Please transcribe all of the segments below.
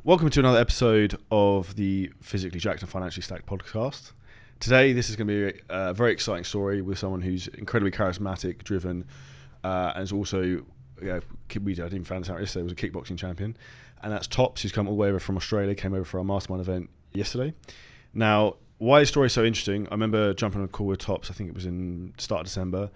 Welcome to another episode of the Physically Jacked and Financially Stacked podcast. Today, this is going to be a very exciting story with someone who's incredibly charismatic, driven, and is also, I didn't find this out yesterday, was a kickboxing champion. And that's Tops, who's come all the way over from Australia, came over for our Mastermind event yesterday. Now, why his story is so interesting, I remember jumping on a call with Tops, I think it was in start of December.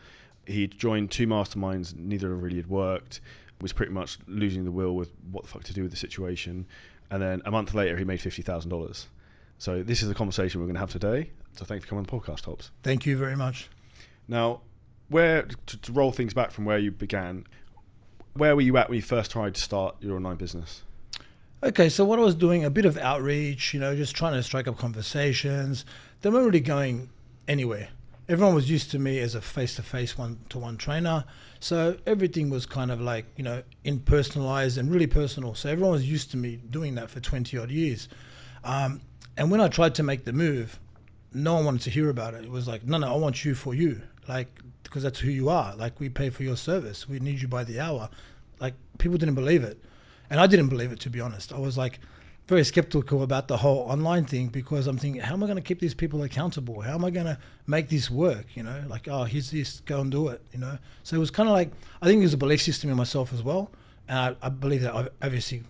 He'd joined two masterminds, neither of them really had worked, was pretty much losing the will with what the fuck to do with the situation. And then a month later, he made $50,000. So this is the conversation we're going to have today. So thanks for coming on the podcast, Tops. Thank you very much. Now, to roll things back from where you began, where were you at when you first tried to start your online business? Okay, so what I was doing, a bit of outreach, just trying to strike up conversations. They weren't really going anywhere. Everyone was used to me as a face-to-face, one-to-one trainer. So everything was kind of like, impersonalized and really personal. So everyone was used to me doing that for 20 odd years. And when I tried to make the move, no one wanted to hear about it. It was like, no, I want you for you. Because that's who you are. We pay for your service. We need you by the hour. People didn't believe it. And I didn't believe it, to be honest. I was very skeptical about the whole online thing because I'm thinking, how am I going to keep these people accountable? How am I going to make this work? Here's this, go and do it, So it was kind of I think there's a belief system in myself as well. And I believe that obviously,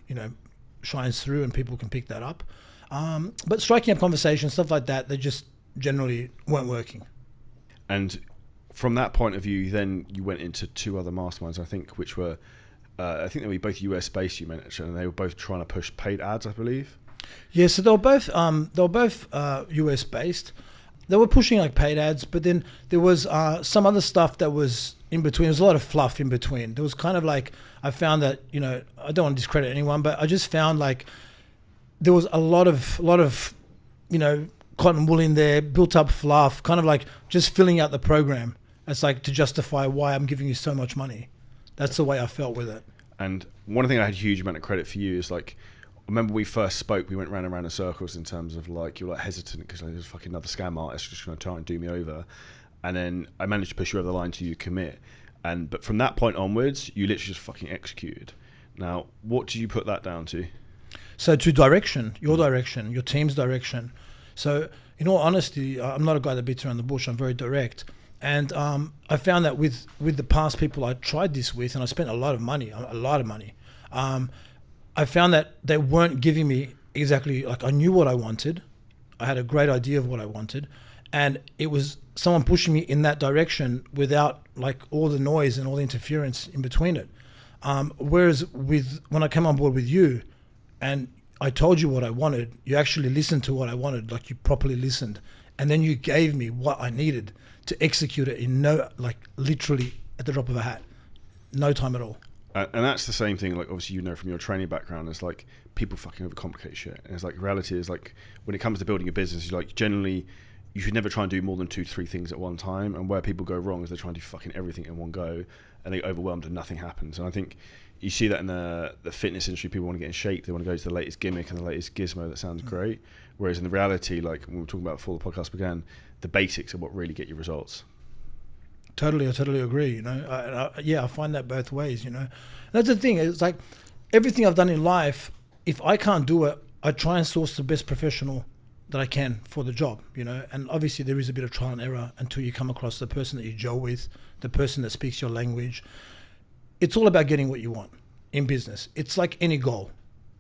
shines through and people can pick that up. But striking up conversations, stuff like that, they just generally weren't working. And from that point of view, then you went into two other masterminds, I think, which were, I think they were both US based, you mentioned, and they were both trying to push paid ads, I believe. Yeah, so they were both US based. They were pushing paid ads, but then there was some other stuff that was in between. There was a lot of fluff in between. There was kind of I found that, I don't want to discredit anyone, but I just found there was a lot of cotton wool in there, built up fluff, kind of just filling out the program. It's to justify why I'm giving you so much money. That's the way I felt with it. And one thing I had a huge amount of credit for you is I remember we first spoke, we went round and round in circles in terms of you were hesitant because there's fucking another scam artist just going to try and do me over. And then I managed to push you over the line till you commit. But from that point onwards, you literally just fucking executed. Now, what do you put that down to? So to direction, your team's direction. So in all honesty, I'm not a guy that beats around the bush. I'm very direct. And I found that with the past people I tried this with, and I spent a lot of money, I found that they weren't giving me exactly, I knew what I wanted. I had a great idea of what I wanted. And it was someone pushing me in that direction without all the noise and all the interference in between it. Whereas when I came on board with you and I told you what I wanted, you actually listened to what I wanted, you properly listened. And then you gave me what I needed to execute it in literally at the drop of a hat, no time at all. And that's the same thing, obviously from your training background, it's people fucking overcomplicate shit. And it's reality is when it comes to building a business, generally you should never try and do more than 2-3 things at one time. And where people go wrong is they try and do fucking everything in one go and they get overwhelmed and nothing happens. And I think you see that in the fitness industry, people want to get in shape, they want to go to the latest gimmick and the latest gizmo that sounds great. Whereas in the reality, when we were talking about before the podcast began, the basics are what really get you results. I totally agree. I find that both ways. That's the thing. It's everything I've done in life. If I can't do it, I try and source the best professional that I can for the job. And obviously there is a bit of trial and error until you come across the person that you gel with, the person that speaks your language. It's all about getting what you want in business. It's like any goal.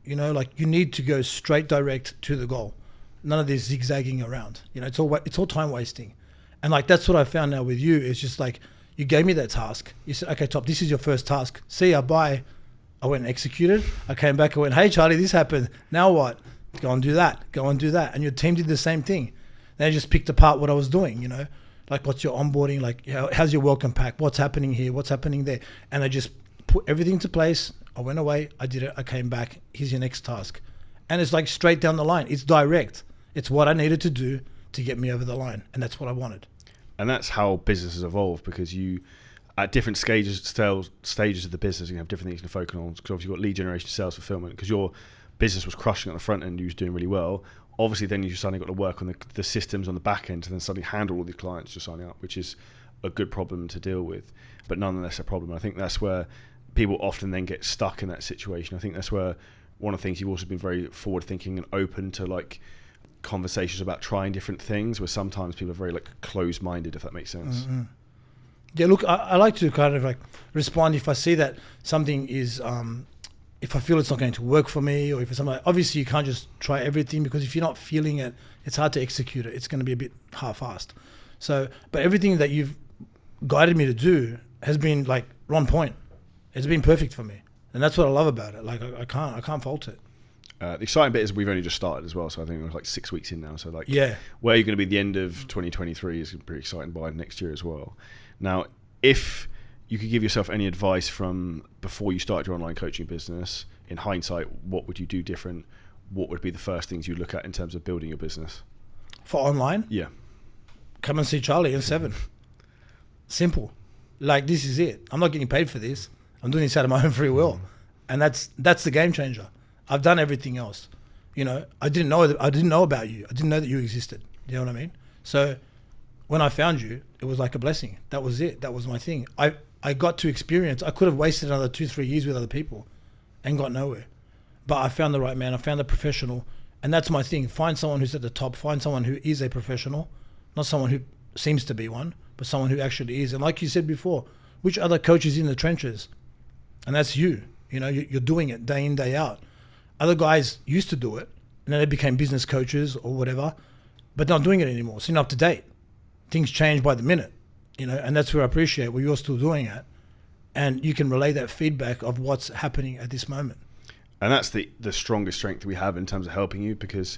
You need to go straight direct to the goal. None of this zigzagging around. It's all time wasting. And that's what I found now with you. It's just you gave me that task. You said, okay, Top, this is your first task. See ya, bye. I went and executed. I came back. I went, hey, Charlie, this happened. Now what? Go and do that. Go and do that. And your team did the same thing. They just picked apart what I was doing, what's your onboarding? How's your welcome pack? What's happening here? What's happening there? And I just put everything into place. I went away. I did it. I came back. Here's your next task. And it's straight down the line. It's direct. It's what I needed to do to get me over the line. And that's what I wanted. And that's how businesses evolve because you, at different stages of the business, you have different things to focus on. Because obviously you've got lead generation, sales, fulfillment. Because your business was crushing at the front end, you was doing really well. Obviously then you suddenly got to work on the systems on the back end to then suddenly handle all the clients you're signing up, which is a good problem to deal with, but nonetheless a problem. I think that's where people often then get stuck in that situation. I think that's where one of the things you've also been very forward thinking and open to like conversations about trying different things, where sometimes people are very like closed minded, if that makes sense. Mm-hmm. Yeah, look, I like to kind of like respond if I see that something is, if I feel it's not going to work for me, or if it's something like, obviously you can't just try everything, because if you're not feeling it, it's hard to execute it. It's going to be a bit half-assed. So, but everything that you've guided me to do has been like on point. It's been perfect for me. And that's what I love about it. Like I can't fault it. The exciting bit is we've only just started as well, so I think we're like 6 weeks in now. So like, yeah, where you're going to be at the end of 2023 is pretty exciting by next year as well. Now, if you could give yourself any advice from before you started your online coaching business, in hindsight, what would you do different? What would be the first things you look at in terms of building your business? For online? Yeah. Come and see Charlie in 7. Simple. Like, this is it. I'm not getting paid for this. I'm doing this out of my own free will. And that's the game changer. I've done everything else. You know, I didn't know about you. I didn't know that you existed. You know what I mean? So when I found you, it was like a blessing. That was it. That was my thing. I got to experience. I could have wasted another 2-3 years with other people and got nowhere. But I found the right man. I found the professional. And that's my thing. Find someone who's at the top. Find someone who is a professional, not someone who seems to be one, but someone who actually is. And like you said before, which other coach is in the trenches? And that's you. You know, you're doing it day in, day out. Other guys used to do it, and then they became business coaches or whatever, but not doing it anymore. So you're not up to date. Things change by the minute, you know, and that's where I appreciate where you're still doing it. And you can relay that feedback of what's happening at this moment. And that's the strongest strength we have in terms of helping you, because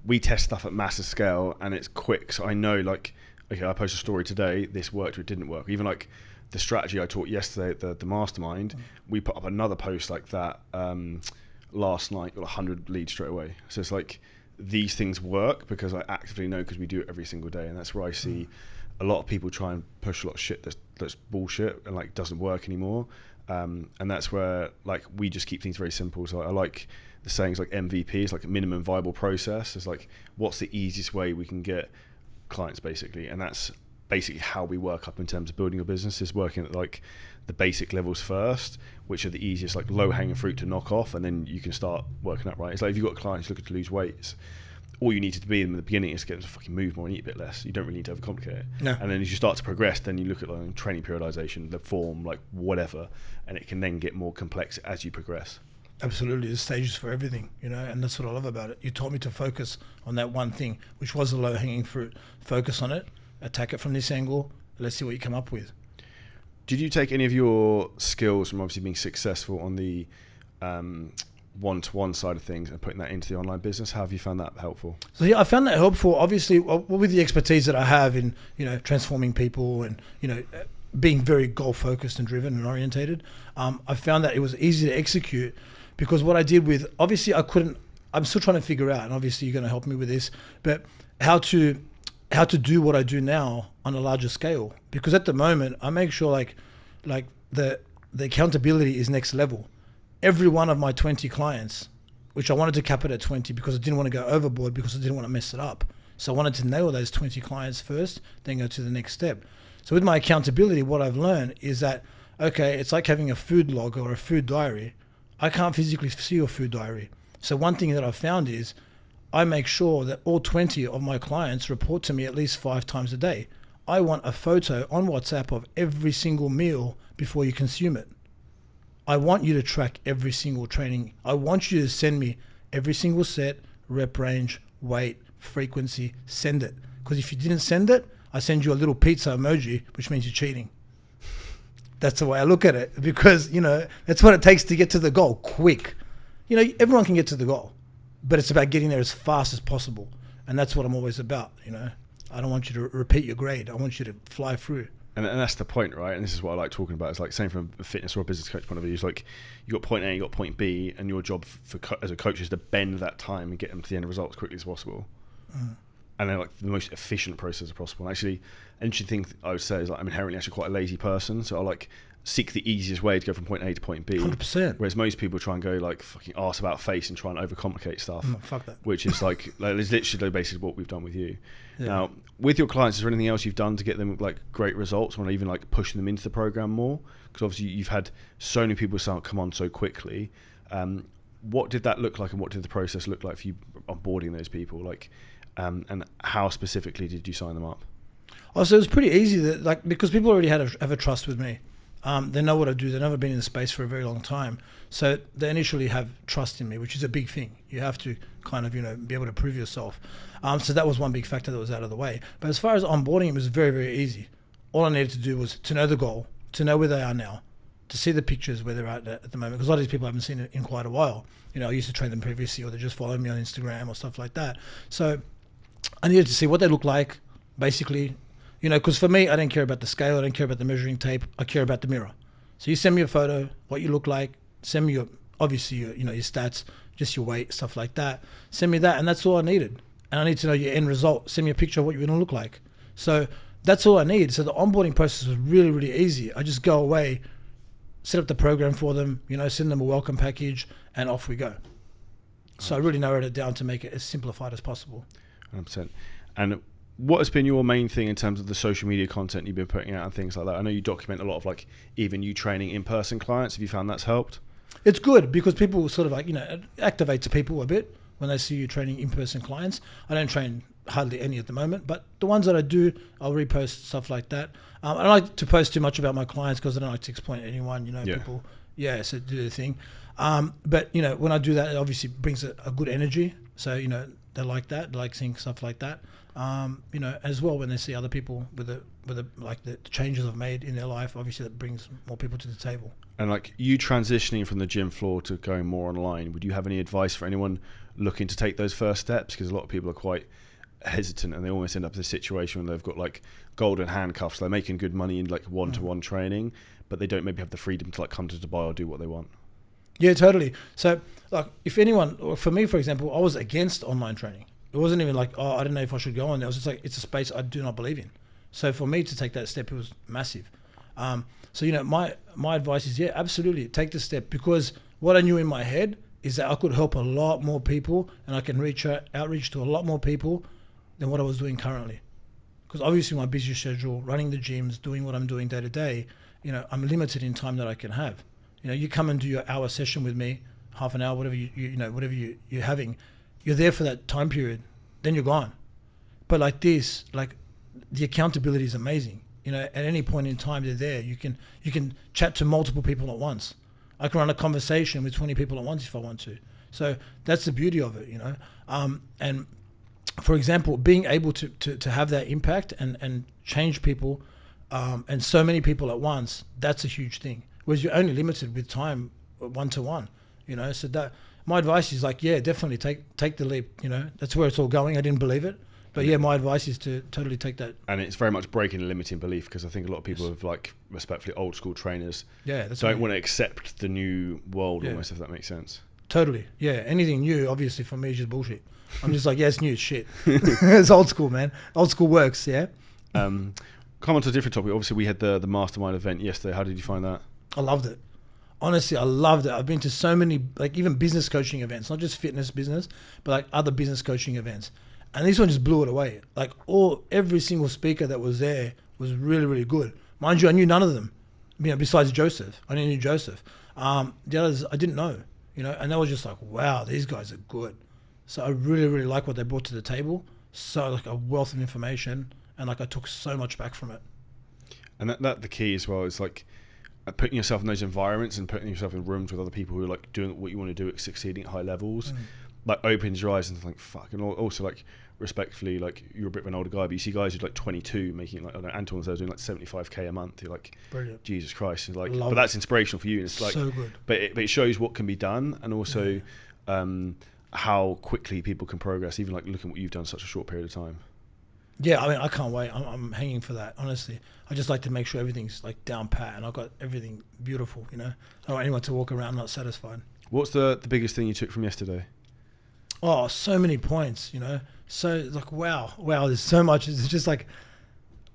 we test stuff at massive scale and it's quick. So I know, like, okay, I posted a story today, this worked or it didn't work. Even like the strategy I taught yesterday at the Mastermind, we put up another post like that last night, got 100 leads straight away. So it's like, these things work because I actively know, because we do it every single day. And that's where I see a lot of people try and push a lot of shit that's bullshit and like doesn't work anymore. And that's where like we just keep things very simple. So I like the sayings like MVP is like a minimum viable process. It's like, what's the easiest way we can get clients, basically. And that's basically how we work up in terms of building a business, is working at like the basic levels first, which are the easiest, like low hanging fruit to knock off, and then you can start working up, right? It's like if you've got clients looking to lose weight, all you need to be in the beginning is get them to fucking move more and eat a bit less. You don't really need to overcomplicate it. No. And then as you start to progress, then you look at like training periodization, the form, like whatever, and it can then get more complex as you progress. Absolutely. There's stages for everything, you know, and that's what I love about it. You taught me to focus on that one thing, which was the low hanging fruit. Focus on it, attack it from this angle. Let's see what you come up with. Did you take any of your skills from obviously being successful on the one-to-one side of things and putting that into the online business? How have you found that helpful? So yeah, I found that helpful. Obviously, with the expertise that I have in, you know, transforming people and, you know, being very goal-focused and driven and orientated, I found that it was easy to execute, because what I did with, obviously I'm still trying to figure out, and obviously you're going to help me with this, but how to do what I do now on a larger scale. Because at the moment, I make sure like the accountability is next level. Every one of my 20 clients, which I wanted to cap it at 20 because I didn't want to go overboard, because I didn't want to mess it up. So I wanted to nail those 20 clients first, then go to the next step. So with my accountability, what I've learned is that, okay, it's like having a food log or a food diary. I can't physically see your food diary. So one thing that I've found is I make sure that all 20 of my clients report to me at least 5 times a day. I want a photo on WhatsApp of every single meal before you consume it. I want you to track every single training. I want you to send me every single set, rep range, weight, frequency, send it. Because if you didn't send it, I send you a little pizza emoji, which means you're cheating. That's the way I look at it, because, you know, that's what it takes to get to the goal quick. You know, everyone can get to the goal, but it's about getting there as fast as possible. And that's what I'm always about, you know. I don't want you to repeat your grade. I want you to fly through. And that's the point, right? And this is what I like talking about. It's like, same from a fitness or a business coach point of view. It's like, you got point A, you got point B, and your job as a coach is to bend that time and get them to the end result as quickly as possible. And then like the most efficient process as possible. And actually, an interesting thing I would say is like, I'm inherently actually quite a lazy person, so I like seek the easiest way to go from point A to point B. 100%. Whereas most people try and go like fucking arse about face and try and overcomplicate stuff. Fuck that. Which is like it's literally basically what we've done with you. Yeah. Now, with your clients, is there anything else you've done to get them like great results, or even like pushing them into the program more? Because obviously you've had so many people come on so quickly. what did that look like, and what did the process look like for you onboarding those people? Like, and how specifically did you sign them up? Oh, so it was pretty easy because people already have a trust with me. They know what I do. They've never been in the space for a very long time. So they initially have trust in me, which is a big thing. You have to kind of, be able to prove yourself. So that was one big factor that was out of the way. But as far as onboarding, it was very, very easy. All I needed to do was to know the goal, to know where they are now, to see the pictures where they're at the moment. Because a lot of these people I haven't seen it in quite a while. I used to train them previously, or they just follow me on Instagram or stuff like that. So I needed to see what they look like, basically. Because for me, I didn't care about the scale. I didn't care about the measuring tape. I care about the mirror. So you send me a photo, what you look like. Send me your stats, just your weight, stuff like that. Send me that, and that's all I needed. And I need to know your end result. Send me a picture of what you're going to look like. So that's all I need. So the onboarding process was really, really easy. I just go away, set up the program for them, send them a welcome package, and off we go. So I really narrowed it down to make it as simplified as possible. 100%. And what has been your main thing in terms of the social media content you've been putting out and things like that? I know you document a lot of even you training in-person clients. Have you found that's helped? It's good because people sort of it activates people a bit when they see you training in-person clients. I don't train hardly any at the moment, but the ones that I do, I'll repost stuff like that. I don't like to post too much about my clients because I don't like to exploit anyone, people, so do their thing. But, when I do that, it obviously brings a good energy. So, they like that. They like seeing stuff like that. As well, when they see other people with the changes I've made in their life, obviously that brings more people to the table. And you transitioning from the gym floor to going more online, would you have any advice for anyone looking to take those first steps? Because a lot of people are quite hesitant and they almost end up in a situation where they've got golden handcuffs. They're making good money in one-to-one training, but they don't maybe have the freedom to come to Dubai or do what they want. Yeah, totally. So if anyone, or for me, for example, I was against online training. It wasn't even I don't know if I should go on there. It was just it's a space I do not believe in. So for me to take that step, it was massive. So my advice is, absolutely, take the step, because what I knew in my head is that I could help a lot more people and I can outreach to a lot more people than what I was doing currently. Because obviously my busy schedule, running the gyms, doing what I'm doing day to day, I'm limited in time that I can have. You come and do your hour session with me, half an hour, whatever you're having. You're there for that time period, then you're gone. But the accountability is amazing. At any point in time, they're there. You can chat to multiple people at once. I can run a conversation with 20 people at once if I want to. So that's the beauty of it, And for example, being able to have that impact and change people and so many people at once, that's a huge thing. Whereas you're only limited with time one-to-one, So that my advice is definitely take the leap. That's where it's all going. I didn't believe it. But my advice is to totally take that. And it's very much breaking a limiting belief, because I think a lot of people have respectfully old school trainers don't want to accept the new world almost, if that makes sense. Totally. Yeah. Anything new, obviously, for me is just bullshit. I'm just it's new, it's shit. It's old school, man. Old school works, yeah. Come on to a different topic. Obviously, we had the Mastermind event yesterday. How did you find that? I loved it. Honestly, I loved it. I've been to so many, even business coaching events, not just fitness business, but other business coaching events. And this one just blew it away. Every single speaker that was there was really, really good. Mind you, I knew none of them, besides Joseph. I only knew Joseph. The others I didn't know, and they were just wow, these guys are good. So I really, really like what they brought to the table. So a wealth of information, and I took so much back from it. And that the key as well is putting yourself in those environments and putting yourself in rooms with other people who are doing what you want to do, succeeding at high levels. Opens your eyes and think, fuck. And also respectfully, you're a bit of an older guy, but you see guys who are 22 making Anton's there doing 75k a month. You're brilliant. Jesus Christ. And but that's inspirational for you. And it's so good. But it shows what can be done, and also how quickly people can progress, even looking at what you've done in such a short period of time. Yeah, I can't wait. I'm hanging for that, honestly. I just like to make sure everything's down pat and I've got everything beautiful, I don't want anyone to walk around not satisfied. What's the biggest thing you took from yesterday? Oh, so many points, So wow, there's so much. It's just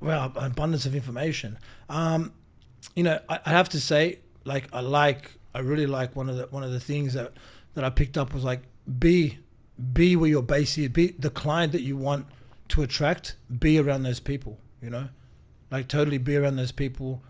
wow, abundance of information. I have to say, I really like one of the things that I picked up was be where your base is, be the client that you want to attract, be around those people, totally be around those people,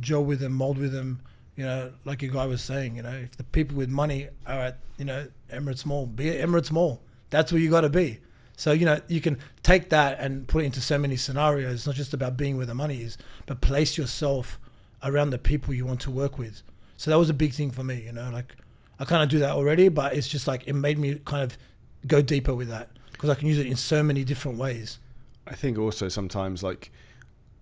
gel with them, mold with them, You know, like your guy was saying, you know, if the people with money are at, you know, Emirates Mall, be at Emirates Mall. That's where you got to be. So, you know, you can take that and put it into so many scenarios. It's not just about being where the money is, but place yourself around the people you want to work with. So that was a big thing for me, you know, like I kind of do that already, but it's just like it made me kind of go deeper with that because I can use it in so many different ways. I think also sometimes like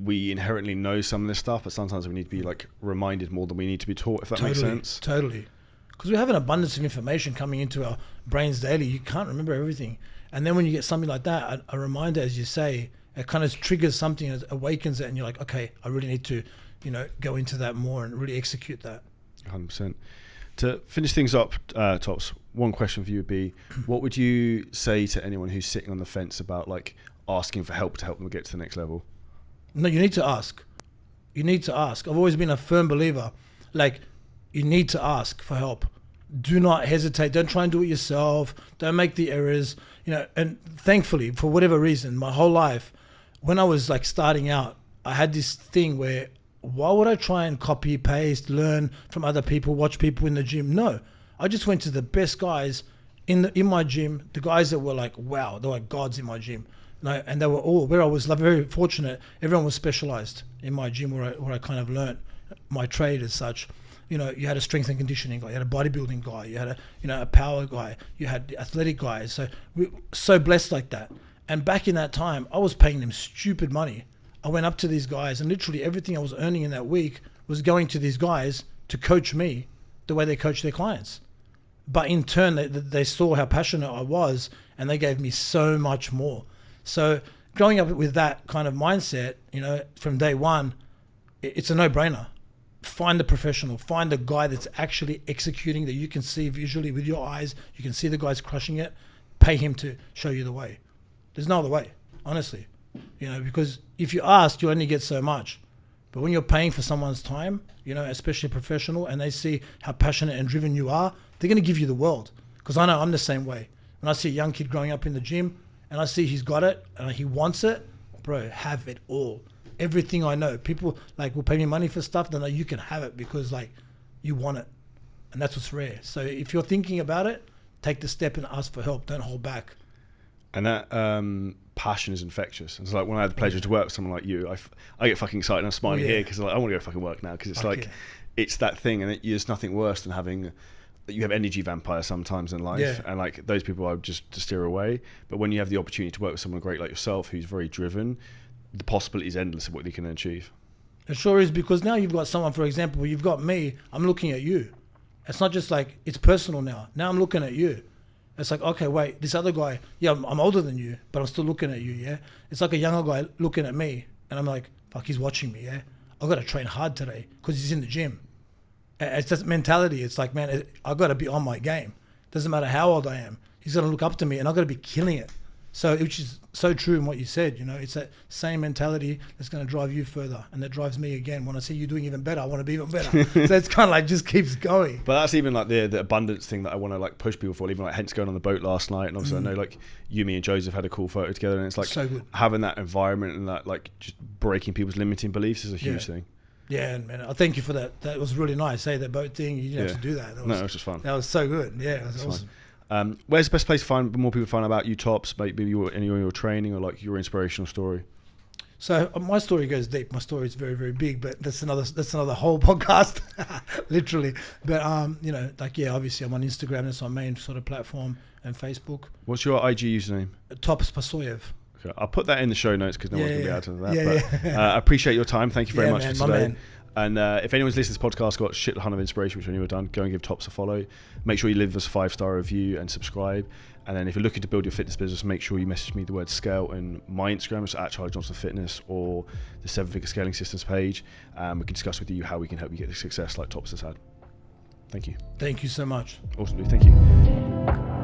we inherently know some of this stuff, but sometimes we need to be like reminded more than we need to be taught, if that makes sense. Totally. Because we have an abundance of information coming into our brains daily. You can't remember everything. And then when you get something like that, a reminder, as you say, it kind of triggers something, it awakens it, and you're like, okay, I really need to, you know, go into that more and really execute that. 100%. To finish things up, Tops, one question for you would be, what would you say to anyone who's sitting on the fence about like asking for help to help them get to the next level? No, you need to ask. You need to ask. I've always been a firm believer. Like, you need to ask for help. Do not hesitate. Don't try and do it yourself. Don't make the errors. You know, and thankfully, for whatever reason, my whole life, when I was like starting out, I had this thing where why would I try and copy, paste, learn from other people, watch people in the gym? No, I just went to the best guys in my gym, the guys that were like, wow, they were like gods in my gym. And they were all, where I was like very fortunate, everyone was specialized in my gym where I kind of learned my trade as such. You know, you had a strength and conditioning guy, you had a bodybuilding guy, you had a power guy, you had athletic guys. So we were so blessed like that. And back in that time, I was paying them stupid money. I went up to these guys and literally everything I was earning in that week was going to these guys to coach me the way they coach their clients. But in turn, they saw how passionate I was and they gave me so much more. So growing up with that kind of mindset, you know, from day one, it's a no-brainer. Find the professional, find the guy that's actually executing, that you can see visually with your eyes. You can see the guy's crushing it. Pay him to show you the way. There's no other way, honestly. You know, because if you ask, you only get so much. But when you're paying for someone's time, you know, especially a professional, and they see how passionate and driven you are, they're going to give you the world. Because I know I'm the same way. When I see a young kid growing up in the gym and I see he's got it and he wants it, bro, have it all. Everything I know. People like will pay me money for stuff, then you can have it because like you want it. And that's what's rare. So if you're thinking about it, take the step and ask for help. Don't hold back. And that passion is infectious. It's like when I had the pleasure to work with someone like you, I get fucking excited and I'm smiling here because like, I want to go fucking work now because it's like, it's that thing, and there's nothing worse than having, you have energy vampires sometimes in life, and like those people I would just to steer away. But when you have the opportunity to work with someone great like yourself who's very driven, the possibility is endless of what they can achieve. It sure is, because now you've got someone, for example, you've got me, I'm looking at you. It's not just like, it's personal now. Now I'm looking at you. It's like, okay, wait, this other guy, yeah, I'm older than you, but I'm still looking at you, yeah? It's like a younger guy looking at me, and I'm like, fuck, he's watching me, yeah? I've got to train hard today because he's in the gym. It's just mentality. It's like, man, I've got to be on my game. Doesn't matter how old I am. He's going to look up to me, and I've got to be killing it. So, which is so true in what you said, you know, it's that same mentality that's going to drive you further, and that drives me again. When I see you doing even better, I want to be even better. So it's kind of like just keeps going. But that's even like the abundance thing that I want to like push people for, even like hence going on the boat last night. And obviously I know like you, me and Joseph had a cool photo together, and it's like so good. Having that environment and that like just breaking people's limiting beliefs is a huge thing. Yeah, and man, I thank you for that. That was really nice. Hey, that boat thing, you didn't have to do that. No, it was just fun. That was so good. Yeah, it was awesome. Where's the best place to find more people find about you, Tops? Maybe your training or like your inspirational story. So my story goes deep. My story is very, very big, but that's another whole podcast, literally. But you know, like obviously I'm on Instagram. That's my main sort of platform, and Facebook. What's your IG username? Spasojev. Okay, I'll put that in the show notes because no one's gonna be able to do that. Yeah, I appreciate your time. Thank you very much man, for today. Man. And if anyone's listening to this podcast, got a shit ton of inspiration, which I knew were done, go and give Tops a follow. Make sure you leave us a 5-star review and subscribe. And then if you're looking to build your fitness business, make sure you message me the word scale in my Instagram, it's at Charlie Johnson Fitness, or the 7-Figure Scaling Systems page. We can discuss with you how we can help you get the success like Tops has had. Thank you. Thank you so much. Awesome, dude. Thank you.